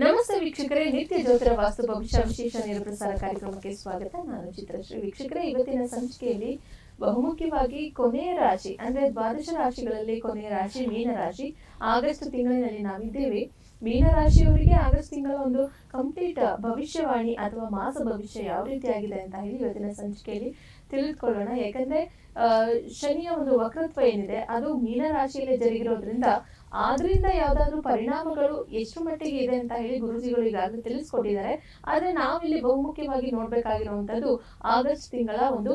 ನಮಸ್ತೆ ವೀಕ್ಷಕರೇ, ನಿತ್ಯ ಜ್ಯೋತಿರ ವಾಸ್ತು ಭವಿಷ್ಯ ವಿಶೇಷ ನೇರ ಪ್ರಸಾರ ಕಾರ್ಯಕ್ರಮಕ್ಕೆ ಸ್ವಾಗತ. ನಾನು ಚಿತ್ರಶ್ರೀ. ವೀಕ್ಷಕರೇ, ಇವತ್ತಿನ ಸಂಚಿಕೆಯಲ್ಲಿ ಬಹುಮುಖ್ಯವಾಗಿ ಕೊನೆಯ ರಾಶಿ ಅಂದ್ರೆ ದ್ವಾದಶ ರಾಶಿಗಳಲ್ಲಿ ಕೊನೆಯ ರಾಶಿ ಮೀನರಾಶಿ. ಆಗಸ್ಟ್ ತಿಂಗಳಿನಲ್ಲಿ ನಾವಿದ್ದೇವೆ. ಮೀನರಾಶಿಯವರಿಗೆ ಆಗಸ್ಟ್ ತಿಂಗಳ ಒಂದು ಕಂಪ್ಲೀಟ್ ಭವಿಷ್ಯವಾಣಿ ಅಥವಾ ಮಾಸ ಭವಿಷ್ಯ ಯಾವ ರೀತಿಯಾಗಿದೆ ಅಂತ ಹೇಳಿ ಇವತ್ತಿನ ಸಂಚಿಕೆಯಲ್ಲಿ ತಿಳಿದುಕೊಳ್ಳೋಣ. ಯಾಕಂದ್ರೆ ಶನಿಯ ಒಂದು ವಕ್ರತ್ವ ಏನಿದೆ ಅದು ಮೀನರಾಶಿಯಲ್ಲಿ ಜರುಗಿರೋದ್ರಿಂದ ಆದ್ರಿಂದ ಯಾವ್ದಾದ್ರು ಪರಿಣಾಮಗಳು ಎಷ್ಟು ಮಟ್ಟಿಗೆ ಇದೆ ಅಂತ ಹೇಳಿ ಗುರುಜಿಗಳು ಈಗಾಗಲೇ ತಿಳಿಸ್ಕೊಟ್ಟಿದ್ದಾರೆ. ಆದ್ರೆ ನಾವಿಲ್ಲಿ ಬಹುಮುಖ್ಯವಾಗಿ ನೋಡ್ಬೇಕಾಗಿರುವಂತದ್ದು ಆಗಸ್ಟ್ ತಿಂಗಳ ಒಂದು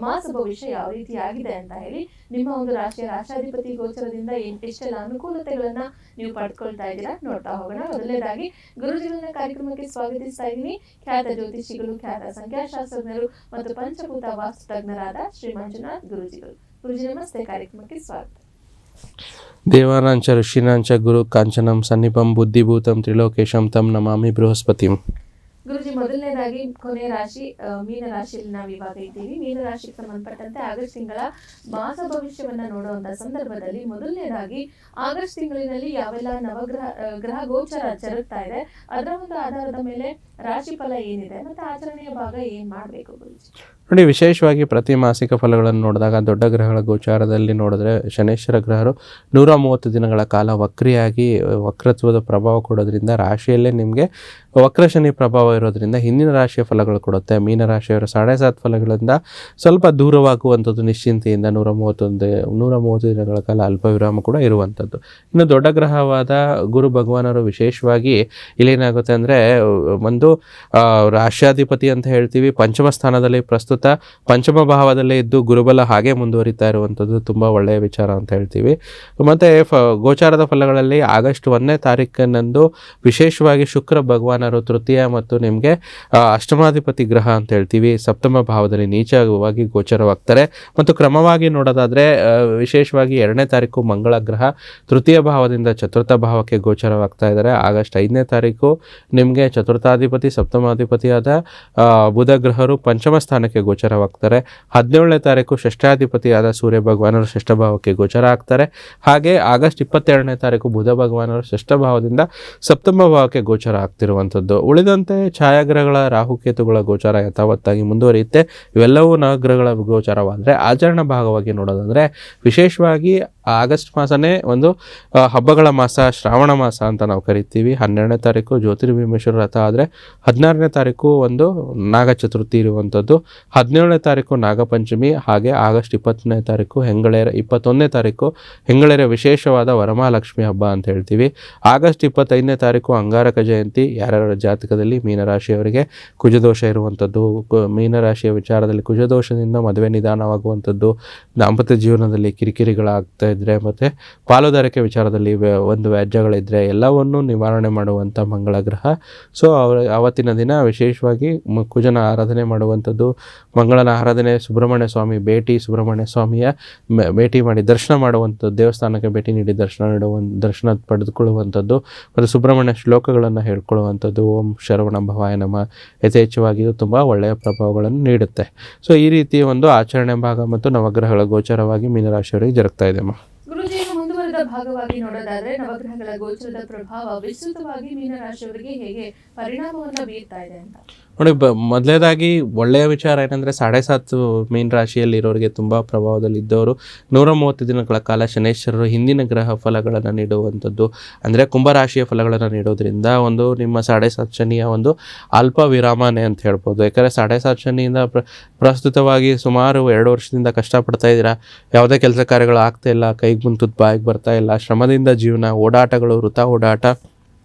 ಮಾಸ ಭವಿಷ್ಯ ಯಾವ ರೀತಿ ಆಗಿದೆ ಅಂತ ಹೇಳಿ. ನಿಮ್ಮ ಒಂದು ರಾಶಿಯ ರಾಶಾಧಿಪತಿ ಗೋಚರದಿಂದ ಎಷ್ಟೆಲ್ಲ ಅನುಕೂಲತೆಗಳನ್ನ ನೀವು ಪಡ್ಕೊಳ್ತಾ ಇದ್ದೀರಾ ನೋಡ್ತಾ ಹೋಗೋಣ. ಮೊದಲನೇದಾಗಿ ಗುರುಜಿಗಳನ್ನ ಕಾರ್ಯಕ್ರಮಕ್ಕೆ ಸ್ವಾಗತಿಸ್ತಾ ಇದ್ದೀನಿ. ಖ್ಯಾತ ಜ್ಯೋತಿಷಿಗಳು, ಖ್ಯಾತ ಸಂಖ್ಯಾಶಾಸ್ತ್ರಜ್ಞರು ಮತ್ತು ಪಂಚಭೂತ ವಾಸ್ತು ತಜ್ಞರಾದ ಶ್ರೀ ಮಂಜುನಾಥ್ ಗುರುಜಿಗಳು. ಗುರುಜಿ ನಮಸ್ತೆ, ಕಾರ್ಯಕ್ರಮಕ್ಕೆ ಸ್ವಾಗತ. ದೇವಾನಾಂಚ ಋಷೀನಾಂಚ ಗುರು ಕಾಂಚನಂ ಸನ್ನಿಪಂ ಬುದ್ಧಿಭೂತಂ ತ್ರಿಲೋಕೇಶಂ ತಂ ನಮಾಮಿ ಬೃಹಸ್ಪತಿಂ. ಗುರುಜಿ, ಮೊದಲನೇದಾಗಿ ಕೊನೆ ರಾಶಿ ಮೀನ ರಾಶಿಯಲ್ಲಿ ನಾವು ಇವಾಗ ಇದ್ದೀವಿ. ಮೀನ ರಾಶಿಗೆ ಸಂಬಂಧಪಟ್ಟಂತೆ ಆಗಸ್ಟ್ ತಿಂಗಳ ಮಾಸ ಭವಿಷ್ಯವನ್ನ ನೋಡುವಂತ ಸಂದರ್ಭದಲ್ಲಿ ಮೊದಲನೇದಾಗಿ ಆಗಸ್ಟ್ ತಿಂಗಳಿನಲ್ಲಿ ಯಾವೆಲ್ಲ ಗ್ರಹ ಗೋಚರ ಜರುಗ್ತಾ ಇದೆ ಅದರ ಒಂದು ಆಧಾರದ ಮೇಲೆ ರಾಶಿ ಫಲ ಏನಿದೆ ಮತ್ತೆ ಆಚರಣೆಯ ಭಾಗ ಏನ್ ಮಾಡ್ಬೇಕು ಗುರುಜಿ? ನೋಡಿ, ವಿಶೇಷವಾಗಿ ಪ್ರತಿ ಮಾಸಿಕ ಫಲಗಳನ್ನು ನೋಡಿದಾಗ ದೊಡ್ಡ ಗ್ರಹಗಳ ಗೋಚಾರದಲ್ಲಿ ನೋಡಿದ್ರೆ ಶನೇಶ್ವರ ಗ್ರಹರು 130 ದಿನಗಳ ಕಾಲ ವಕ್ರಿಯಾಗಿ ವಕ್ರತ್ವದ ಪ್ರಭಾವ ಕೊಡೋದ್ರಿಂದ ರಾಶಿಯಲ್ಲೇ ನಿಮಗೆ ವಕ್ರ ಶನಿ ಪ್ರಭಾವ ಇರೋದ್ರಿಂದ ಹಿಂದಿನ ರಾಶಿಯ ಫಲಗಳು ಕೊಡುತ್ತೆ. ಮೀನರಾಶಿಯವರ 7.5 ಫಲಗಳಿಂದ ಸ್ವಲ್ಪ ದೂರವಾಗುವಂಥದ್ದು ನಿಶ್ಚಿಂತೆಯಿಂದ 130 ದಿನಗಳ ಕಾಲ ಅಲ್ಪ ವಿರಾಮ ಕೂಡ ಇರುವಂಥದ್ದು. ಇನ್ನು ದೊಡ್ಡ ಗ್ರಹವಾದ ಗುರು ಭಗವಾನರು ವಿಶೇಷವಾಗಿ ಇಲ್ಲೇನಾಗುತ್ತೆ ಅಂದರೆ ಒಂದು ರಾಶ್ಯಾಧಿಪತಿ ಅಂತ ಹೇಳ್ತೀವಿ, ಪಂಚಮ ಸ್ಥಾನದಲ್ಲಿ ಪ್ರಸ್ತುತ ಪಂಚಮ ಭಾವದಲ್ಲೇ ಇದ್ದು ಗುರುಬಲ ಹಾಗೆ ಮುಂದುವರಿತಾ ಇರುವಂಥದ್ದು ತುಂಬ ಒಳ್ಳೆಯ ವಿಚಾರ ಅಂತ ಹೇಳ್ತೀವಿ. ಮತ್ತು ಗೋಚಾರದ ಫಲಗಳಲ್ಲಿ ಆಗಸ್ಟ್ 1ನೇ ತಾರೀಕಿನಂದು ವಿಶೇಷವಾಗಿ ಶುಕ್ರ ಭಗವಾನರು ತೃತೀಯ ಮತ್ತು ನಿಮಗೆ ಅಷ್ಟಮಾಧಿಪತಿ ಗ್ರಹ ಅಂತ ಹೇಳ್ತೀವಿ ಸಪ್ತಮ ಭಾವದಲ್ಲಿ ನೀಚವಾಗಿ ಗೋಚರವಾಗ್ತಾರೆ. ಮತ್ತು ಕ್ರಮವಾಗಿ ನೋಡೋದಾದರೆ ವಿಶೇಷವಾಗಿ 2ನೇ ತಾರೀಕು ಮಂಗಳ ಗ್ರಹ ತೃತೀಯ ಭಾವದಿಂದ ಚತುರ್ಥ ಭಾವಕ್ಕೆ ಗೋಚರವಾಗ್ತಾ ಇದ್ದಾರೆ. ಆಗಸ್ಟ್ 5ನೇ ತಾರೀಕು ನಿಮಗೆ ಚತುರ್ಥಾಧಿಪತಿ ಸಪ್ತಮಾಧಿಪತಿಯಾದ ಬುಧ ಗ್ರಹರು ಪಂಚಮ ಸ್ಥಾನಕ್ಕೆ ಗೋಚರವಾಗ್ತಾರೆ. 17ನೇ ತಾರೀಕು ಷಷ್ಠಾಧಿಪತಿಯಾದ ಸೂರ್ಯ ಭಗವಾನರು ಷಷ್ಠ ಭಾವಕ್ಕೆ ಗೋಚರ ಆಗ್ತಾರೆ. ಹಾಗೆ ಆಗಸ್ಟ್ 22ನೇ ತಾರೀಕು ಬುಧ ಭಗವಾನರು ಷಷ್ಠ ಭಾವದಿಂದ ಸಪ್ತಮ ಭಾವಕ್ಕೆ ಗೋಚರ ಆಗ್ತಿರುವಂಥದ್ದು. ಉಳಿದಂತೆ ಛಾಯಾಗ್ರಹಗಳ ರಾಹುಕೇತುಗಳ ಗೋಚಾರ ಯಥಾವತ್ತಾಗಿ ಮುಂದುವರಿಯುತ್ತೆ. ಇವೆಲ್ಲವೂ ನವಗ್ರಹಗಳ ಗೋಚಾರವಾದರೆ ಆಚರಣಾ ಭಾಗವಾಗಿ ನೋಡೋದಂದ್ರೆ ವಿಶೇಷವಾಗಿ ಆಗಸ್ಟ್ ಮಾಸನೇ ಒಂದು ಹಬ್ಬಗಳ ಮಾಸ, ಶ್ರಾವಣ ಮಾಸ ಅಂತ ನಾವು ಕರಿತೀವಿ. 12ನೇ ತಾರೀಕು ಜ್ಯೋತಿರ್ಭೀಮೇಶ್ವರ ರಥ ಆದರೆ 16ನೇ ತಾರೀಕು ಒಂದು ನಾಗ ಚತುರ್ಥಿ ಇರುವಂಥದ್ದು, 17ನೇ ತಾರೀಕು ನಾಗಪಂಚಮಿ, ಹಾಗೆ ಆಗಸ್ಟ್ 20ನೇ ತಾರೀಕು 21ನೇ ತಾರೀಕು ಹೆಂಗಳೇರ ವಿಶೇಷವಾದ ವರಮಹಾಲಕ್ಷ್ಮಿ ಹಬ್ಬ ಅಂತ ಹೇಳ್ತೀವಿ. ಆಗಸ್ಟ್ 25ನೇ ತಾರೀಕು ಅಂಗಾರಕ ಜಯಂತಿ. ಯಾರ್ಯಾರ ಜಾತಕದಲ್ಲಿ ಮೀನರಾಶಿಯವರಿಗೆ ಕುಜದೋಷ ಇರುವಂಥದ್ದು, ಮೀನರಾಶಿಯ ವಿಚಾರದಲ್ಲಿ ಕುಜದೋಷದಿಂದ ಮದುವೆ ನಿಧಾನವಾಗುವಂಥದ್ದು, ದಾಂಪತ್ಯ ಜೀವನದಲ್ಲಿ ಕಿರಿಕಿರಿಗಳಾಗ್ತಾ ಇದ್ರೆ ಮತ್ತು ಪಾಲುದಾರಿಕೆ ವಿಚಾರದಲ್ಲಿ ಒಂದು ವ್ಯಾಜ್ಯಗಳಿದ್ರೆ ಎಲ್ಲವನ್ನು ನಿವಾರಣೆ ಮಾಡುವಂಥ ಮಂಗಳ ಗ್ರಹ. ಸೊ ಅವತ್ತಿನ ದಿನ ವಿಶೇಷವಾಗಿ ಕುಜನ ಆರಾಧನೆ ಮಾಡುವಂಥದ್ದು, ಮಂಗಳನ ಆರಾಧನೆ, ಸುಬ್ರಹ್ಮಣ್ಯ ಸ್ವಾಮಿ ಭೇಟಿ, ಸುಬ್ರಹ್ಮಣ್ಯ ಸ್ವಾಮಿಯ ಭೇಟಿ ಮಾಡಿ ದರ್ಶನ ಮಾಡುವಂಥದ್ದು, ದೇವಸ್ಥಾನಕ್ಕೆ ಭೇಟಿ ನೀಡಿ ದರ್ಶನ ಪಡೆದುಕೊಳ್ಳುವಂಥದ್ದು ಮತ್ತು ಸುಬ್ರಹ್ಮಣ್ಯ ಶ್ಲೋಕಗಳನ್ನು ಹೇಳ್ಕೊಳ್ಳುವಂಥದ್ದು, ಓಂ ಶರವಣ ಭವಾಯ ನಮಃ ಯಥೇಚ್ಛವಾಗಿ ತುಂಬ ಒಳ್ಳೆಯ ಪ್ರಭಾವಗಳನ್ನು ನೀಡುತ್ತೆ. ಸೊ ಈ ರೀತಿ ಒಂದು ಆಚರಣೆ ಭಾಗ ಮತ್ತು ನವಗ್ರಹಗಳ ಗೋಚರವಾಗಿ ಮೀನರಾಶಿಯವರಿಗೆ ಜರುಗ್ತಾ ಇದೆ. ಗುರುಜಿ, ಮುಂದುವರೆದ ಭಾಗವಾಗಿ ನೋಡೋದಾದ್ರೆ ನವಗ್ರಹಗಳ ಗೋಚರದ ಪ್ರಭಾವ ವಿಸ್ತೃತವಾಗಿ ಮೀನರಾಶಿಯವರಿಗೆ ಹೇಗೆ ಪರಿಣಾಮವನ್ನು ಬೀರ್ತಾ ಇದೆ ಅಂತ ನೋಡಿ, ಮೊದಲೇದಾಗಿ ಒಳ್ಳೆಯ ವಿಚಾರ ಏನಂದರೆ 7.5 ಮೀನ ರಾಶಿಯಲ್ಲಿ ಇರೋರಿಗೆ ತುಂಬ ಪ್ರಭಾವದಲ್ಲಿದ್ದವರು 130 ದಿನಗಳ ಕಾಲ ಶನೇಶ್ವರರು ಹಿಂದಿನ ಗ್ರಹ ಫಲಗಳನ್ನು ನೀಡುವಂಥದ್ದು ಅಂದರೆ ಕುಂಭರಾಶಿಯ ಫಲಗಳನ್ನು ನೀಡೋದ್ರಿಂದ ಒಂದು ನಿಮ್ಮ 7.5 ಶನಿಯ ಒಂದು ಅಲ್ಪ ವಿರಾಮನೆ ಅಂತ ಹೇಳ್ಬೋದು. ಯಾಕಂದರೆ 7.5 ಶನಿಯಿಂದ ಪ್ರಸ್ತುತವಾಗಿ ಸುಮಾರು 2 ವರ್ಷದಿಂದ ಕಷ್ಟಪಡ್ತಾ ಇದ್ದೀರಾ, ಯಾವುದೇ ಕೆಲಸ ಕಾರ್ಯಗಳು ಆಗ್ತಾ ಇಲ್ಲ, ಕೈಗೆ ಮುಂತದ್ದು ಬಾಯಿಗೆ ಬರ್ತಾ ಇಲ್ಲ, ಶ್ರಮದಿಂದ ಜೀವನ, ಓಡಾಟಗಳು, ವೃಥಾ ಓಡಾಟ,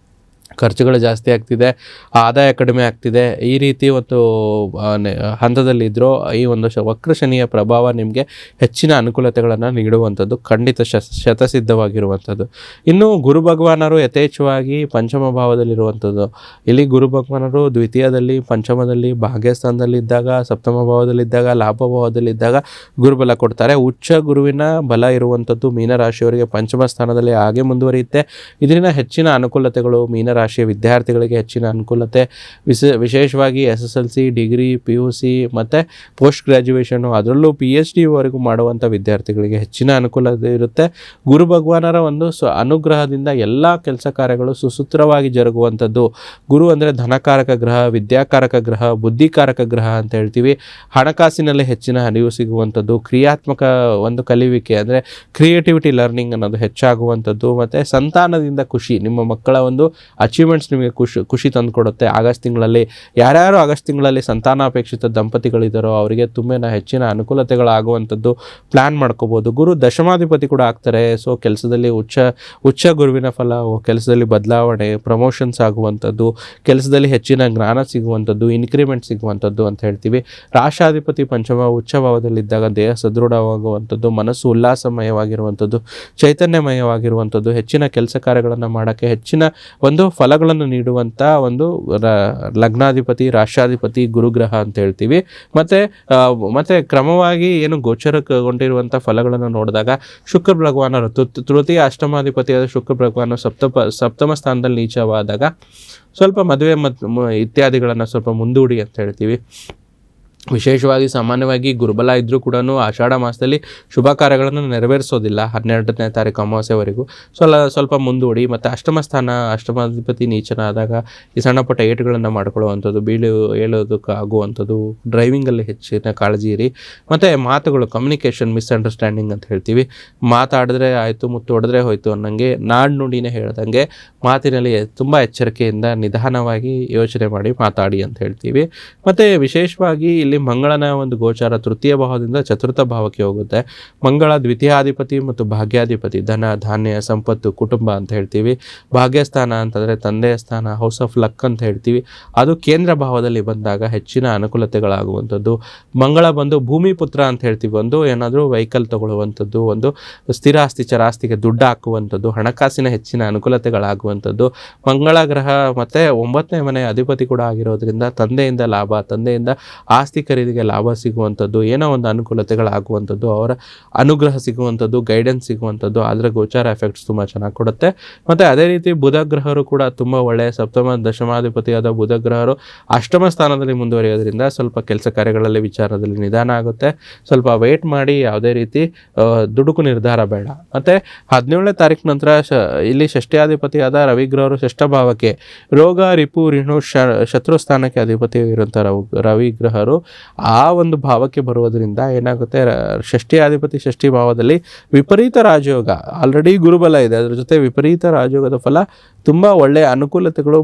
ಖರ್ಚುಗಳು ಜಾಸ್ತಿ ಆಗ್ತಿದೆ, ಆದಾಯ ಕಡಿಮೆ ಆಗ್ತಿದೆ. ಈ ರೀತಿ ಒಂದು ಹಂತದಲ್ಲಿದ್ದರೂ ಈ ಒಂದು ವಕ್ರ ಶನಿಯ ಪ್ರಭಾವ ನಿಮಗೆ ಹೆಚ್ಚಿನ ಅನುಕೂಲತೆಗಳನ್ನು ನೀಡುವಂಥದ್ದು ಖಂಡಿತ ಶತಸಿದ್ಧವಾಗಿರುವಂಥದ್ದು. ಇನ್ನು ಗುರು ಭಗವಾನರು ಯಥೇಚ್ಛವಾಗಿ ಪಂಚಮ ಭಾವದಲ್ಲಿರುವಂಥದ್ದು. ಇಲ್ಲಿ ಗುರು ಭಗವಾನರು ದ್ವಿತೀಯದಲ್ಲಿ, ಪಂಚಮದಲ್ಲಿ, ಭಾಗ್ಯಸ್ಥಾನದಲ್ಲಿದ್ದಾಗ, ಸಪ್ತಮ ಭಾವದಲ್ಲಿದ್ದಾಗ, ಲಾಭ ಭಾವದಲ್ಲಿದ್ದಾಗ ಗುರುಬಲ ಕೊಡ್ತಾರೆ. ಉಚ್ಚ ಗುರುವಿನ ಬಲ ಇರುವಂಥದ್ದು ಮೀನರಾಶಿಯವರಿಗೆ ಪಂಚಮ ಸ್ಥಾನದಲ್ಲಿ ಹಾಗೆ ಮುಂದುವರಿಯುತ್ತೆ. ಇದರಿಂದ ಹೆಚ್ಚಿನ ಅನುಕೂಲತೆಗಳು ಮೀನರಾಶಿ ಮೀನರಾಶಿಯ ವಿದ್ಯಾರ್ಥಿಗಳಿಗೆ ಹೆಚ್ಚಿನ ಅನುಕೂಲತೆ, ವಿಶೇಷವಾಗಿ SSLC, ಡಿಗ್ರಿ, PUC ಮತ್ತು ಪೋಸ್ಟ್ ಗ್ರ್ಯಾಜುಯೇಷನು, ಅದರಲ್ಲೂ PhD ವರೆಗೂ ಮಾಡುವಂಥ ವಿದ್ಯಾರ್ಥಿಗಳಿಗೆ ಹೆಚ್ಚಿನ ಅನುಕೂಲತೆ ಇರುತ್ತೆ. ಗುರು ಭಗವಾನರ ಒಂದು ಅನುಗ್ರಹದಿಂದ ಎಲ್ಲ ಕೆಲಸ ಕಾರ್ಯಗಳು ಸುಸೂತ್ರವಾಗಿ ಜರುಗುವಂಥದ್ದು. ಗುರು ಅಂದರೆ ಧನಕಾರಕ ಗ್ರಹ, ವಿದ್ಯಾಕಾರಕ ಗ್ರಹ, ಬುದ್ಧಿಕಾರಕ ಗ್ರಹ ಅಂತ ಹೇಳ್ತೀವಿ. ಹಣಕಾಸಿನಲ್ಲಿ ಹೆಚ್ಚಿನ ಅರಿವು ಸಿಗುವಂಥದ್ದು, ಕ್ರಿಯಾತ್ಮಕ ಒಂದು ಕಲಿಯುವಿಕೆ ಅಂದರೆ ಕ್ರಿಯೇಟಿವಿಟಿ ಲರ್ನಿಂಗ್ ಅನ್ನೋದು ಹೆಚ್ಚಾಗುವಂಥದ್ದು, ಮತ್ತು ಸಂತಾನದಿಂದ ಖುಷಿ, ನಿಮ್ಮ ಮಕ್ಕಳ ಒಂದು ಅಚೀವ್ಮೆಂಟ್ಸ್ ನಿಮಗೆ ಖುಷಿ ತಂದುಕೊಡುತ್ತೆ. ಆಗಸ್ಟ್ ತಿಂಗಳಲ್ಲಿ ಯಾರ್ಯಾರು ಆಗಸ್ಟ್ ತಿಂಗಳಲ್ಲಿ ಸಂತಾನಾಪೇಕ್ಷಿತ ದಂಪತಿಗಳಿದ್ದಾರೋ ಅವರಿಗೆ ತುಂಬ ಹೆಚ್ಚಿನ ಅನುಕೂಲತೆಗಳಾಗುವಂಥದ್ದು ಪ್ಲ್ಯಾನ್ ಮಾಡ್ಕೋಬೋದು. ಗುರು ದಶಮಾಧಿಪತಿ ಕೂಡ ಆಗ್ತಾರೆ. ಸೊ ಕೆಲಸದಲ್ಲಿ ಉಚ್ಚ ಗುರುವಿನ ಫಲ, ಕೆಲಸದಲ್ಲಿ ಬದಲಾವಣೆ, ಪ್ರಮೋಷನ್ಸ್ ಆಗುವಂಥದ್ದು, ಕೆಲಸದಲ್ಲಿ ಹೆಚ್ಚಿನ ಜ್ಞಾನ ಸಿಗುವಂಥದ್ದು, ಇನ್ಕ್ರಿಮೆಂಟ್ ಸಿಗುವಂಥದ್ದು ಅಂತ ಹೇಳ್ತೀವಿ. ರಾಶಾಧಿಪತಿ ಪಂಚಮ ಉಚ್ಚ ಭಾವದಲ್ಲಿದ್ದಾಗ ದೇಹ ಸದೃಢವಾಗುವಂಥದ್ದು, ಮನಸ್ಸು ಉಲ್ಲಾಸಮಯವಾಗಿರುವಂಥದ್ದು, ಚೈತನ್ಯಮಯವಾಗಿರುವಂಥದ್ದು, ಹೆಚ್ಚಿನ ಕೆಲಸ ಕಾರ್ಯಗಳನ್ನು ಮಾಡೋಕ್ಕೆ ಹೆಚ್ಚಿನ ಒಂದು ಫಲಗಳನ್ನು ನೀಡುವಂಥ ಒಂದು ಲಗ್ನಾಧಿಪತಿ, ರಾಶಾಧಿಪತಿ ಗುರುಗ್ರಹ ಅಂತ ಹೇಳ್ತೀವಿ. ಮತ್ತು ಕ್ರಮವಾಗಿ ಏನು ಗೋಚರಗೊಂಡಿರುವಂಥ ಫಲಗಳನ್ನು ನೋಡಿದಾಗ ಶುಕ್ರ ಭಗವಾನರು ತೃತೀಯ ಅಷ್ಟಮಾಧಿಪತಿಯಾದ ಶುಕ್ರ ಭಗವಾನ ಸಪ್ತಮ ಸ್ಥಾನದಲ್ಲಿ ನೀಚವಾದಾಗ ಸ್ವಲ್ಪ ಮದುವೆ ಇತ್ಯಾದಿಗಳನ್ನು ಸ್ವಲ್ಪ ಮುಂದೂಡಿ ಅಂತ ಹೇಳ್ತೀವಿ. ವಿಶೇಷವಾಗಿ ಸಾಮಾನ್ಯವಾಗಿ ಗುರುಬಲ ಇದ್ದರೂ ಕೂಡ ಆಷಾಢ ಮಾಸದಲ್ಲಿ ಶುಭ ಕಾರ್ಯಗಳನ್ನು ನೆರವೇರಿಸೋದಿಲ್ಲ 12ನೇ ತಾರೀಕು ಅಮಾವಾಸ್ಯವರೆಗೂ. ಸ್ವಲ್ಪ ಮುಂದೂಡಿ, ಮತ್ತು ಅಷ್ಟಮಾಧಿಪತಿ ನೀಚನಾದಾಗ ಈ ಸಣ್ಣ ಪುಟ್ಟ ಏಟುಗಳನ್ನು ಮಾಡ್ಕೊಳ್ಳುವಂಥದ್ದು, ಹೇಳೋದಕ್ಕೆ ಆಗುವಂಥದ್ದು, ಡ್ರೈವಿಂಗಲ್ಲಿ ಹೆಚ್ಚಿನ ಕಾಳಜಿ ಇರಿ. ಮತ್ತು ಮಾತುಗಳು, ಕಮ್ಯುನಿಕೇಷನ್, ಮಿಸ್ಅಂಡರ್ಸ್ಟ್ಯಾಂಡಿಂಗ್ ಅಂತ ಹೇಳ್ತೀವಿ. ಮಾತಾಡಿದ್ರೆ ಆಯಿತು, ಮುತ್ತು ಹೊಡೆದ್ರೆ ಹೋಯ್ತು ಅನ್ನಂಗೆ, ನಾಣ್ಣುಡಿನೇ ಹೇಳ್ದಂಗೆ ಮಾತಿನಲ್ಲಿ ತುಂಬ ಎಚ್ಚರಿಕೆಯಿಂದ ನಿಧಾನವಾಗಿ ಯೋಚನೆ ಮಾಡಿ ಮಾತಾಡಿ ಅಂತ ಹೇಳ್ತೀವಿ. ಮತ್ತು ವಿಶೇಷವಾಗಿ ಇಲ್ಲಿ ಮಂಗಳನ ಒಂದು ಗೋಚಾರ ತೃತೀಯ ಭಾವದಿಂದ ಚತುರ್ಥ ಭಾವಕ್ಕೆ ಹೋಗುತ್ತೆ. ಮಂಗಳ ದ್ವಿತೀಯಾಧಿಪತಿ ಮತ್ತು ಭಾಗ್ಯಾಧಿಪತಿ, ಧನ, ಧಾನ್ಯ, ಸಂಪತ್ತು, ಕುಟುಂಬ ಅಂತ ಹೇಳ್ತೀವಿ. ಭಾಗ್ಯಸ್ಥಾನ ಅಂತಂದರೆ ತಂದೆಯ ಸ್ಥಾನ, ಹೌಸ್ ಆಫ್ ಲಕ್ ಅಂತ ಹೇಳ್ತೀವಿ. ಅದು ಕೇಂದ್ರ ಭಾವದಲ್ಲಿ ಬಂದಾಗ ಹೆಚ್ಚಿನ ಅನುಕೂಲತೆಗಳಾಗುವಂಥದ್ದು. ಮಂಗಳ ಬಂದು ಭೂಮಿ ಪುತ್ರ ಅಂತ ಹೇಳ್ತೀವಿ. ಒಂದು ಏನಾದರೂ ವೆಹಿಕಲ್ ತಗೊಳ್ಳುವಂಥದ್ದು, ಒಂದು ಸ್ಥಿರಾಸ್ತಿ ಚರಾಸ್ತಿಗೆ ದುಡ್ಡು ಹಾಕುವಂಥದ್ದು, ಹಣಕಾಸಿನ ಹೆಚ್ಚಿನ ಅನುಕೂಲತೆಗಳಾಗುವಂಥದ್ದು. ಮಂಗಳ ಗ್ರಹ ಮತ್ತು 9ನೇ ಮನೆ ಅಧಿಪತಿ ಕೂಡ ಆಗಿರೋದ್ರಿಂದ ತಂದೆಯಿಂದ ಲಾಭ, ತಂದೆಯಿಂದ ಆಸ್ತಿ ಖರೀದಿಗೆ ಲಾಭ ಸಿಗುವಂಥದ್ದು, ಏನೋ ಒಂದು ಅನುಕೂಲತೆಗಳಾಗುವಂಥದ್ದು, ಅವರ ಅನುಗ್ರಹ ಸಿಗುವಂಥದ್ದು, ಗೈಡೆನ್ಸ್ ಸಿಗುವಂಥದ್ದು, ಅದರ ಗೋಚಾರ ಎಫೆಕ್ಟ್ಸ್ ತುಂಬ ಚೆನ್ನಾಗಿ ಕೊಡುತ್ತೆ. ಮತ್ತು ಅದೇ ರೀತಿ ಬುಧ ಗ್ರಹರು ಕೂಡ ತುಂಬ ಒಳ್ಳೆಯ ಸಪ್ತಮ ದಶಮಾಧಿಪತಿಯಾದ ಬುಧ ಗ್ರಹರು ಅಷ್ಟಮ ಸ್ಥಾನದಲ್ಲಿ ಮುಂದುವರಿಯೋದ್ರಿಂದ ಸ್ವಲ್ಪ ಕೆಲಸ ಕಾರ್ಯಗಳಲ್ಲಿ ವಿಚಾರದಲ್ಲಿ ನಿಧಾನ ಆಗುತ್ತೆ. ಸ್ವಲ್ಪ ವೇಟ್ ಮಾಡಿ, ಯಾವುದೇ ರೀತಿ ದುಡುಕು ನಿರ್ಧಾರ ಬೇಡ. ಮತ್ತು 17ನೇ ತಾರೀಕು ನಂತರ ಇಲ್ಲಿ ಷಷ್ಠ್ಯಾಧಿಪತಿಯಾದ ರವಿಗ್ರಹರು ಷಷ್ಠ ಭಾವಕ್ಕೆ, ರೋಗ, ರಿಪು, ಋಣು, ಶತ್ರು ಸ್ಥಾನಕ್ಕೆ ಅಧಿಪತಿ ಇರುವಂಥ ರವಿಗ್ರಹರು ಆ ಒಂದು ಭಾವಕ್ಕೆ ಬರುವುದರಿಂದ ಏನಾಗುತ್ತೆ, ಷಷ್ಠ್ಯಾಧಿಪತಿ ಷಷ್ಠಿ ಭಾವದಲ್ಲಿ ವಿಪರೀತ ರಾಜಯೋಗ, ಆಲ್ರೆಡಿ ಗುರುಬಲ ಇದೆ, ಅದರ ಜೊತೆ ವಿಪರೀತ ರಾಜಯೋಗದ ಫಲ ತುಂಬ ಒಳ್ಳೆಯ ಅನುಕೂಲತೆಗಳು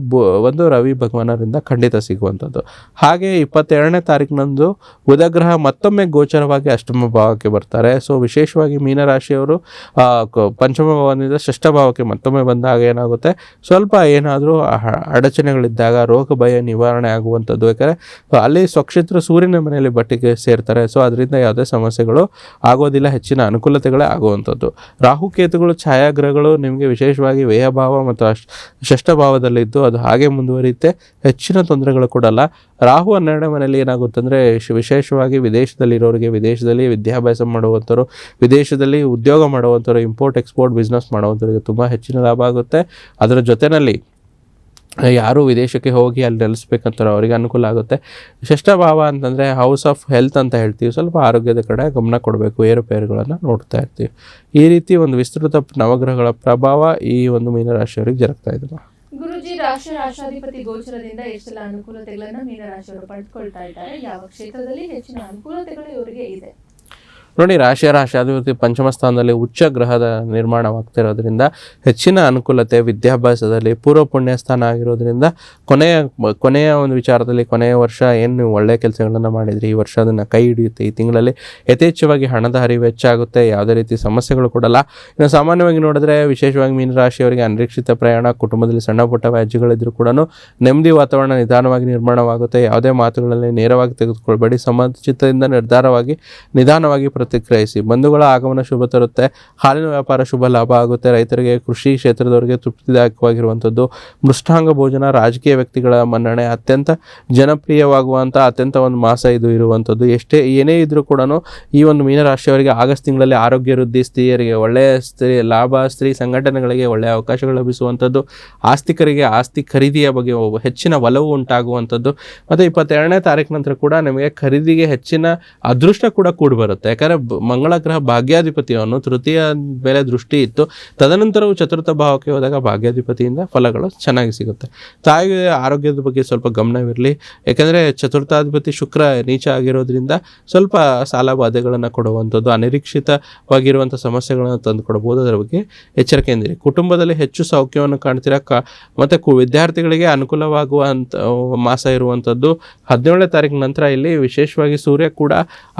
ಒಂದು ರವಿ ಭಗವಾನರಿಂದ ಖಂಡಿತ ಸಿಗುವಂಥದ್ದು. ಹಾಗೆ 22ನೇ ತಾರೀಕಿನಂದು ಬುಧಗ್ರಹ ಮತ್ತೊಮ್ಮೆ ಗೋಚರವಾಗಿ ಅಷ್ಟಮ ಭಾವಕ್ಕೆ ಬರ್ತಾರೆ. ಸೊ ವಿಶೇಷವಾಗಿ ಮೀನರಾಶಿಯವರು ಪಂಚಮ ಭಾವದಿಂದ ಷಷ್ಠ ಭಾವಕ್ಕೆ ಮತ್ತೊಮ್ಮೆ ಬಂದಾಗ ಏನಾಗುತ್ತೆ, ಸ್ವಲ್ಪ ಏನಾದರೂ ಅಡಚಣೆಗಳಿದ್ದಾಗ ರೋಗ ಭಯ ನಿವಾರಣೆ ಆಗುವಂಥದ್ದು. ಯಾಕಂದರೆ ಅಲ್ಲಿ ಸ್ವಕ್ಷೇತ್ರ ಸೂರ್ಯನ ಮನೆಯಲ್ಲಿ ಬಟ್ಟಿಗೆ ಸೇರ್ತಾರೆ. ಸೊ ಅದರಿಂದ ಯಾವುದೇ ಸಮಸ್ಯೆಗಳು ಆಗೋದಿಲ್ಲ, ಹೆಚ್ಚಿನ ಅನುಕೂಲತೆಗಳೇ ಆಗುವಂಥದ್ದು. ರಾಹುಕೇತುಗಳು ಛಾಯಾಗ್ರಹಗಳು ನಿಮಗೆ ವಿಶೇಷವಾಗಿ ವ್ಯಯಭಾವ ಮತ್ತು ಷಷ್ಠ ಭಾವದಲ್ಲಿದ್ದು ಅದು ಹಾಗೆ ಮುಂದುವರಿಯುತ್ತೆ, ಹೆಚ್ಚಿನ ತೊಂದರೆಗಳು ಕೊಡಲ್ಲ. ರಾಹು 12ನೇ ಮನೆಯಲ್ಲಿ ಏನಾಗುತ್ತೆ ಅಂದರೆ ವಿಶೇಷವಾಗಿ ವಿದೇಶದಲ್ಲಿರೋರಿಗೆ, ವಿದೇಶದಲ್ಲಿ ವಿದ್ಯಾಭ್ಯಾಸ ಮಾಡುವಂಥವ್ರು, ವಿದೇಶದಲ್ಲಿ ಉದ್ಯೋಗ ಮಾಡುವಂಥವ್ರು, ಇಂಪೋರ್ಟ್ ಎಕ್ಸ್ಪೋರ್ಟ್ ಬಿಸ್ನೆಸ್ ಮಾಡುವಂಥವ್ರಿಗೆ ತುಂಬ ಹೆಚ್ಚಿನ ಲಾಭ ಆಗುತ್ತೆ. ಅದರ ಜೊತೆಯಲ್ಲಿ ಯಾರು ವಿದೇಶಕ್ಕೆ ಹೋಗಿ ಅಲ್ಲಿ ನೆಲೆಸ್ಬೇಕಂತಾರೋ ಅವರಿಗೆ ಅನುಕೂಲ ಆಗುತ್ತೆ. ಷಷ್ಠ ಭಾವ ಅಂತಂದರೆ ಹೌಸ್ ಆಫ್ ಹೆಲ್ತ್ ಅಂತ ಹೇಳ್ತೀವಿ. ಸ್ವಲ್ಪ ಆರೋಗ್ಯದ ಕಡೆ ಗಮನ ಕೊಡಬೇಕು, ಏರುಪೇರುಗಳನ್ನು ನೋಡ್ತಾ ಇರ್ತೀವಿ. ಈ ರೀತಿ ಒಂದು ವಿಸ್ತೃತ ನವಗ್ರಹಗಳ ಪ್ರಭಾವ ಈ ಒಂದು ಮೀನರಾಶಿಯವರಿಗೆ ಜರುಗ್ತಾ ಇದೆ. ಗುರುಜಿ, ರಾಶಾಧಿಪತಿ ಗೋಚರದಿಂದ ಎಷ್ಟೆಲ್ಲ ಅನುಕೂಲತೆಗಳನ್ನ ಮೀನರಾಶಿಯವರು ಪಡೆದುಕೊಳ್ತಾ ಇದ್ದಾರೆ? ಯಾವ ಕ್ಷೇತ್ರದಲ್ಲಿ ಹೆಚ್ಚಿನ ಅನುಕೂಲತೆಗಳು ಇವರಿಗೆ ಇದೆ? ನೋಡಿ, ರಾಶಿಯಾಧಿಪತಿ ಪಂಚಮ ಸ್ಥಾನದಲ್ಲಿ ಉಚ್ಚ ಗ್ರಹದ ನಿರ್ಮಾಣವಾಗ್ತಿರೋದ್ರಿಂದ ಹೆಚ್ಚಿನ ಅನುಕೂಲತೆ, ವಿದ್ಯಾಭ್ಯಾಸದಲ್ಲಿ ಪೂರ್ವ ಪುಣ್ಯ ಸ್ಥಾನ ಆಗಿರೋದ್ರಿಂದ ಕೊನೆಯ ಒಂದು ವಿಚಾರದಲ್ಲಿ ಕೊನೆಯ ವರ್ಷ ಏನು ನೀವು ಒಳ್ಳೆಯ ಕೆಲಸಗಳನ್ನು ಮಾಡಿದ್ರಿ, ಈ ವರ್ಷ ಅದನ್ನು ಕೈ ಹಿಡಿಯುತ್ತೆ. ಈ ತಿಂಗಳಲ್ಲಿ ಯಥೇಚ್ಛವಾಗಿ ಹಣದ ಹರಿವು ಹೆಚ್ಚಾಗುತ್ತೆ, ಯಾವುದೇ ರೀತಿ ಸಮಸ್ಯೆಗಳು ಕೊಡಲ್ಲ. ಇನ್ನು ಸಾಮಾನ್ಯವಾಗಿ ನೋಡಿದ್ರೆ ವಿಶೇಷವಾಗಿ ಮೀನರಾಶಿಯವರಿಗೆ ಅನಿರೀಕ್ಷಿತ ಪ್ರಯಾಣ, ಕುಟುಂಬದಲ್ಲಿ ಸಣ್ಣ ಪುಟ್ಟ ವ್ಯಾಜ್ಯಗಳಿದ್ರೂ ಕೂಡ ನೆಮ್ಮದಿ ವಾತಾವರಣ ನಿಧಾನವಾಗಿ ನಿರ್ಮಾಣವಾಗುತ್ತೆ. ಯಾವುದೇ ಮಾತುಗಳಲ್ಲಿ ನೇರವಾಗಿ ತೆಗೆದುಕೊಳ್ಬೇಡಿ, ಸಮಚಿತ್ತದಿಂದ ನಿಧಾನವಾಗಿ ಪ್ರತಿಕ್ರಿಯಿಸಿ. ಬಂಧುಗಳ ಆಗಮನ ಶುಭ ತರುತ್ತೆ. ಹಾಲಿನ ವ್ಯಾಪಾರ ಶುಭ ಲಾಭ ಆಗುತ್ತೆ. ರೈತರಿಗೆ, ಕೃಷಿ ಕ್ಷೇತ್ರದವರಿಗೆ ತೃಪ್ತಿದಾಯಕವಾಗಿರುವಂಥದ್ದು. ಮೃಷ್ಟಾಂಗ ಭೋಜನ, ರಾಜಕೀಯ ವ್ಯಕ್ತಿಗಳ ಮನ್ನಣೆ, ಅತ್ಯಂತ ಜನಪ್ರಿಯವಾಗುವಂಥ ಅತ್ಯಂತ ಒಂದು ಮಾಸ ಇದು ಇರುವಂಥದ್ದು. ಏನೇ ಇದ್ರೂ ಕೂಡ ಈ ಒಂದು ಮೀನರಾಶಿಯವರಿಗೆ ಆಗಸ್ಟ್ ತಿಂಗಳಲ್ಲಿ ಆರೋಗ್ಯ ವೃದ್ಧಿ, ಸ್ತ್ರೀಯರಿಗೆ ಒಳ್ಳೆಯ ಲಾಭ, ಸ್ತ್ರೀ ಸಂಘಟನೆಗಳಿಗೆ ಒಳ್ಳೆಯ ಅವಕಾಶಗಳು ಲಭಿಸುವಂಥದ್ದು, ಆಸ್ತಿಕರಿಗೆ ಆಸ್ತಿ ಖರೀದಿಯ ಬಗ್ಗೆ ಹೆಚ್ಚಿನ ಒಲವು ಉಂಟಾಗುವಂಥದ್ದು. ಮತ್ತು 22ನೇ ತಾರೀಕು ನಂತರ ಕೂಡ ನಿಮಗೆ ಖರೀದಿಗೆ ಹೆಚ್ಚಿನ ಅದೃಷ್ಟ ಕೂಡ ಕೂಡಿ ಬರುತ್ತೆ. ಯಾಕಂದರೆ ಮಂಗಳ ಗ್ರಹ ಭಾಗ್ಯಾಧಿಪತಿಯನ್ನು ತೃತೀಯ ಮೇಲೆ ದೃಷ್ಟಿ ಇತ್ತು. ತದನಂತರವು ಚತುರ್ಥ ಭಾವಕ್ಕೆ ಹೋದಾಗ ಭಾಗ್ಯಾಧಿಪತಿಯಿಂದ ಫಲಗಳು ಚೆನ್ನಾಗಿ ಸಿಗುತ್ತೆ. ತಾಯಿಗೆ ಆರೋಗ್ಯದ ಬಗ್ಗೆ ಸ್ವಲ್ಪ ಗಮನವಿರಲಿ. ಯಾಕಂದರೆ ಚತುರ್ಥಾಧಿಪತಿ ಶುಕ್ರ ನೀಚ ಆಗಿರೋದ್ರಿಂದ ಸ್ವಲ್ಪ ಸಾಲ ಬಾಧೆಗಳನ್ನು ಕೊಡುವಂಥದ್ದು, ಅನಿರೀಕ್ಷಿತವಾಗಿರುವಂಥ ಸಮಸ್ಯೆಗಳನ್ನು ತಂದು ಕೊಡಬಹುದು. ಅದರ ಬಗ್ಗೆ ಎಚ್ಚರಿಕೆಯಿಂದಿರಿ. ಕುಟುಂಬದಲ್ಲಿ ಹೆಚ್ಚು ಸೌಖ್ಯವನ್ನು ಕಾಣ್ತೀರಾ. ಮತ್ತು ವಿದ್ಯಾರ್ಥಿಗಳಿಗೆ ಅನುಕೂಲವಾಗುವಂಥ ಮಾಸ ಇರುವಂಥದ್ದು. 17ನೇ ತಾರೀಕು ನಂತರ ಇಲ್ಲಿ ವಿಶೇಷವಾಗಿ ಸೂರ್ಯ ಕೂಡ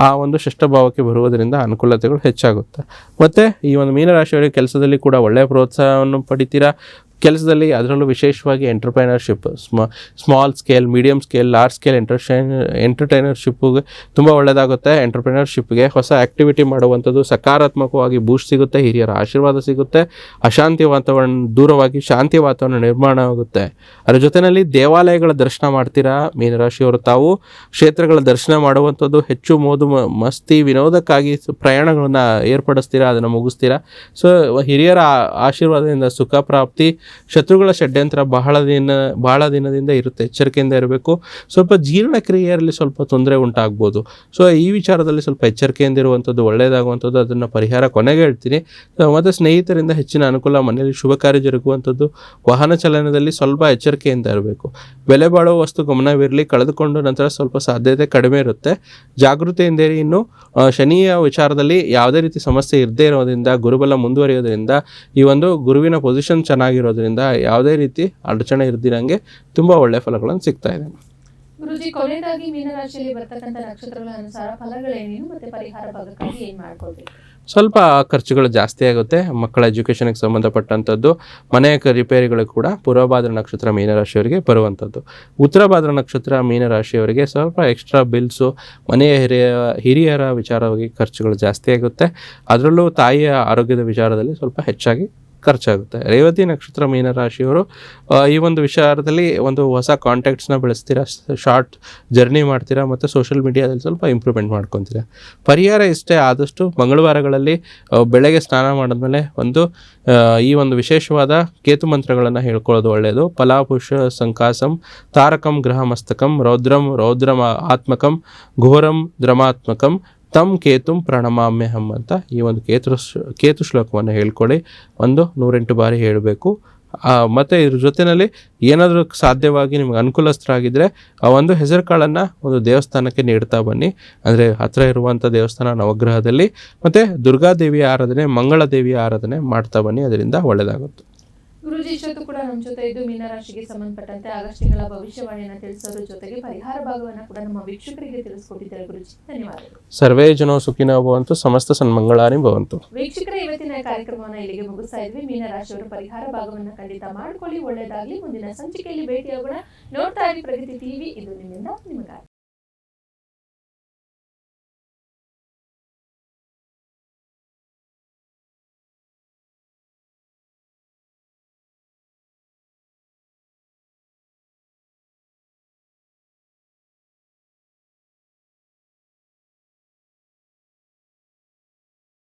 ಆ ಒಂದು ಷಷ್ಠಭಾವಕ್ಕೆ ಬರುವುದರಿಂದ ಅನುಕೂಲತೆಗಳು ಹೆಚ್ಚಾಗುತ್ತೆ. ಮತ್ತು ಈ ಒಂದು ಮೀನರಾಶಿಯವರಿಗೆ ಕೆಲಸದಲ್ಲಿ ಕೂಡ ಒಳ್ಳೆಯ ಪ್ರೋತ್ಸಾಹವನ್ನು ಪಡಿತೀರಾ. ಕೆಲಸದಲ್ಲಿ ಅದರಲ್ಲೂ ವಿಶೇಷವಾಗಿ entrepreneurship, small scale, medium scale, large scale ಎಂಟರ್ಪ್ರೈನರ್ಶಿಪ್ಗೆ ತುಂಬ ಒಳ್ಳೆಯದಾಗುತ್ತೆ. ಎಂಟರ್ಪ್ರೈನರ್ಶಿಪ್ಗೆ ಹೊಸ ಆ್ಯಕ್ಟಿವಿಟಿ ಮಾಡುವಂಥದ್ದು, ಸಕಾರಾತ್ಮಕವಾಗಿ ಬೂಸ್ಟ್ ಸಿಗುತ್ತೆ. ಹಿರಿಯರ ಆಶೀರ್ವಾದ ಸಿಗುತ್ತೆ. ಅಶಾಂತಿ ವಾತಾವರಣ ದೂರವಾಗಿ ಶಾಂತಿ ವಾತಾವರಣ ನಿರ್ಮಾಣ ಆಗುತ್ತೆ. ಅದರ ಜೊತೆಯಲ್ಲಿ ದೇವಾಲಯಗಳ ದರ್ಶನ ಮಾಡ್ತೀರಾ ಮೀನರಾಶಿಯವರು. ತಾವು ಕ್ಷೇತ್ರಗಳ ದರ್ಶನ ಮಾಡುವಂಥದ್ದು, ಹೆಚ್ಚು ಮೋದು ಮಸ್ತಿ ವಿನೋದಕ್ಕಾಗಿ ಪ್ರಯಾಣಗಳನ್ನು ಏರ್ಪಡಿಸ್ತೀರಾ, ಅದನ್ನು ಮುಗಿಸ್ತೀರಾ. ಸೊ ಹಿರಿಯರ ಆಶೀರ್ವಾದದಿಂದ ಸುಖ ಪ್ರಾಪ್ತಿ. ಶತ್ರುಗಳ ಷಡ್ಯಂತ್ರ ಬಹಳ ದಿನದಿಂದ ಇರುತ್ತೆ. ಎಚ್ಚರಿಕೆಯಿಂದ ಇರಬೇಕು. ಸ್ವಲ್ಪ ಜೀರ್ಣಕ್ರಿಯೆಯಲ್ಲಿ ಸ್ವಲ್ಪ ತೊಂದರೆ ಉಂಟಾಗ್ಬೋದು. ಸೊ ಈ ವಿಚಾರದಲ್ಲಿ ಸ್ವಲ್ಪ ಎಚ್ಚರಿಕೆಯಿಂದ ಇರುವಂಥದ್ದು ಒಳ್ಳೆಯದಾಗುವಂಥದ್ದು. ಅದನ್ನು ಪರಿಹಾರ ಕೊನೆಗೆ ಹೇಳ್ತೀನಿ. ಮತ್ತು ಸ್ನೇಹಿತರಿಂದ ಹೆಚ್ಚಿನ ಅನುಕೂಲ, ಮನೆಯಲ್ಲಿ ಶುಭ ಕಾರ್ಯ ಜರುಗುವಂಥದ್ದು. ವಾಹನ ಚಲನದಲ್ಲಿ ಸ್ವಲ್ಪ ಎಚ್ಚರಿಕೆಯಿಂದ ಇರಬೇಕು. ಬೆಲೆ ಬಾಳುವ ವಸ್ತು ಗಮನವಿರಲಿ. ಕಳೆದುಕೊಂಡು ನಂತರ ಸ್ವಲ್ಪ ಸಾಧ್ಯತೆ ಕಡಿಮೆ ಇರುತ್ತೆ. ಜಾಗೃತಿಯಿಂದ ಇನ್ನು ಶನಿಯ ವಿಚಾರದಲ್ಲಿ ಯಾವುದೇ ರೀತಿ ಸಮಸ್ಯೆ ಇರದೇ ಇರೋದ್ರಿಂದ, ಗುರುಬಲ ಮುಂದುವರಿಯೋದ್ರಿಂದ, ಈ ಒಂದು ಗುರುವಿನ ಪೊಸಿಷನ್ ಚೆನ್ನಾಗಿರೋದ್ರಿಂದ ಯಾವುದೇ ರೀತಿ ಅಡಚಣೆ ಇರ್ದಿರಂಗೆ ತುಂಬ ಒಳ್ಳೆಯ ಫಲಗಳನ್ನು ಸಿಗ್ತಾ ಇದೆ. ಗುರುಜಿ, ಕೊನೆಯದಾಗಿ ಮೀನರಾಶಿಯಲ್ಲಿ ಬರ್ತಕ್ಕಂಥ ನಕ್ಷತ್ರಗಳ ಅನುಸಾರ ಫಲಗಳೇನೇನು ಮತ್ತು ಪರಿಹಾರ ಭಾಗಕ್ಕಾಗಿ ಏನು ಮಾಡ್ಕೊಳ್ಬೇಕು? ಸ್ವಲ್ಪ ಖರ್ಚುಗಳು ಜಾಸ್ತಿ ಆಗುತ್ತೆ. ಮಕ್ಕಳ ಎಜುಕೇಷನ್ಗೆ ಸಂಬಂಧಪಟ್ಟಂಥದ್ದು, ಮನೆಯ ರಿಪೇರಿಗಳು ಕೂಡ ಪೂರ್ವಭಾದ್ರ ನಕ್ಷತ್ರ ಮೀನರಾಶಿಯವರಿಗೆ ಬರುವಂಥದ್ದು. ಉತ್ತರ ಭಾದ್ರ ನಕ್ಷತ್ರ ಮೀನರಾಶಿಯವರಿಗೆ ಸ್ವಲ್ಪ ಎಕ್ಸ್ಟ್ರಾ ಬಿಲ್ಸು, ಮನೆಯ ಹಿರಿಯರ ವಿಚಾರವಾಗಿ ಖರ್ಚುಗಳು ಜಾಸ್ತಿ ಆಗುತ್ತೆ. ಅದರಲ್ಲೂ ತಾಯಿಯ ಆರೋಗ್ಯದ ವಿಚಾರದಲ್ಲಿ ಸ್ವಲ್ಪ ಹೆಚ್ಚಾಗಿ ಖರ್ಚಾಗುತ್ತೆ. ರೇವತಿ ನಕ್ಷತ್ರ ಮೀನರಾಶಿಯವರು ಈ ಒಂದು ವಿಚಾರದಲ್ಲಿ ಒಂದು ಹೊಸ ಕಾಂಟ್ಯಾಕ್ಟ್ಸ್ನ ಬೆಳೆಸ್ತೀರಾ, ಶಾರ್ಟ್ ಜರ್ನಿ ಮಾಡ್ತೀರಾ ಮತ್ತು ಸೋಷಿಯಲ್ ಮೀಡಿಯಾದಲ್ಲಿ ಸ್ವಲ್ಪ ಇಂಪ್ರೂವ್ಮೆಂಟ್ ಮಾಡ್ಕೊತೀರಾ. ಪರಿಹಾರ ಇಷ್ಟೇ, ಆದಷ್ಟು ಮಂಗಳವಾರಗಳಲ್ಲಿ ಬೆಳಗ್ಗೆ ಸ್ನಾನ ಮಾಡಿದ್ಮೇಲೆ ಈ ಒಂದು ವಿಶೇಷವಾದ ಕೇತು ಮಂತ್ರಗಳನ್ನು ಹೇಳ್ಕೊಳ್ಳೋದು ಒಳ್ಳೆಯದು. ಫಲಾಪುಷ ಸಂಕಾಸಂ ತಾರಕಂ ಗ್ರಹ ಮಸ್ತಕಂ ರೌದ್ರಂ ಆತ್ಮಕಂ ಘೋರಂ ದ್ರಮಾತ್ಮಕಂ ತಮ್ ಕೇತುಂ ಪ್ರಣಮಾಮ್ಯಹಂ ಅಂತ ಈ ಒಂದು ಕೇತು ಶ್ಲೋಕವನ್ನು ಹೇಳ್ಕೊಳ್ಳಿ. 108 ಬಾರಿ ಹೇಳಬೇಕು. ಮತ್ತು ಇದ್ರ ಜೊತೆಯಲ್ಲಿ ಏನಾದರೂ ಸಾಧ್ಯವಾಗಿ ನಿಮ್ಗೆ ಅನುಕೂಲಸ್ಥರಾಗಿದ್ದರೆ ಆ ಒಂದು ಹೆಸರು ಕಾಳನ್ನು ಒಂದು ದೇವಸ್ಥಾನಕ್ಕೆ ನೀಡ್ತಾ ಬನ್ನಿ. ಅಂದರೆ ಹತ್ತಿರ ಇರುವಂಥ ದೇವಸ್ಥಾನ ನವಗ್ರಹದಲ್ಲಿ. ಮತ್ತು ದುರ್ಗಾದೇವಿಯ ಆರಾಧನೆ, ಮಂಗಳ ದೇವಿಯ ಆರಾಧನೆ ಮಾಡ್ತಾ ಬನ್ನಿ. ಅದರಿಂದ ಒಳ್ಳೆಯದಾಗುತ್ತೆ. ಗುರುಜಿ, ಇಷ್ಟೊತ್ತು ಕೂಡ ನಮ್ಮ ಜೊತೆ ಇದ್ದು ಮೀನರಾಶಿಗೆ ಸಂಬಂಧಪಟ್ಟಂತೆ ಆಗಸ್ಟ್ ತಿಂಗಳ ಭವಿಷ್ಯವಾಣಿಯನ್ನು ತಿಳಿಸೋದ್ರ ಜೊತೆಗೆ ಪರಿಹಾರ ಭಾಗವನ್ನು ಕೂಡ ನಮ್ಮ ವೀಕ್ಷಕರಿಗೆ ತಿಳಿಸ್ಕೊಟ್ಟಿದ್ದಾರೆ. ಗುರುಜಿ, ಧನ್ಯವಾದಗಳು. ಸರ್ವೇ ಜನೋ ಸುಖಿನೋ ಭವಂತು, ಸಮಸ್ತ ಸನ್ಮಂಗಳಾನಿ ಭವಂತು. ವೀಕ್ಷಕರೇ, ಇವತ್ತಿನ ಕಾರ್ಯಕ್ರಮವನ್ನು ಇಲ್ಲಿಗೆ ಮುಗಿಸ್ತಾ ಇದ್ವಿ. ಮೀನರಾಶಿಯವರು ಪರಿಹಾರ ಭಾಗವನ್ನು ಖಂಡಿತ ಮಾಡ್ಕೊಳ್ಳಿ. ಒಳ್ಳೆಯದಾಗಲಿ. ಮುಂದಿನ ಸಂಚಿಕೆಯಲ್ಲಿ ಭೇಟಿಯಾಗೋಣ. ನೋಡ್ತಾ ಇರಿ ಪ್ರಗತಿ ಟಿವಿ. ಇದು ನಿಮ್ಮಿಂದ ನಿಮಗಾಗಿ.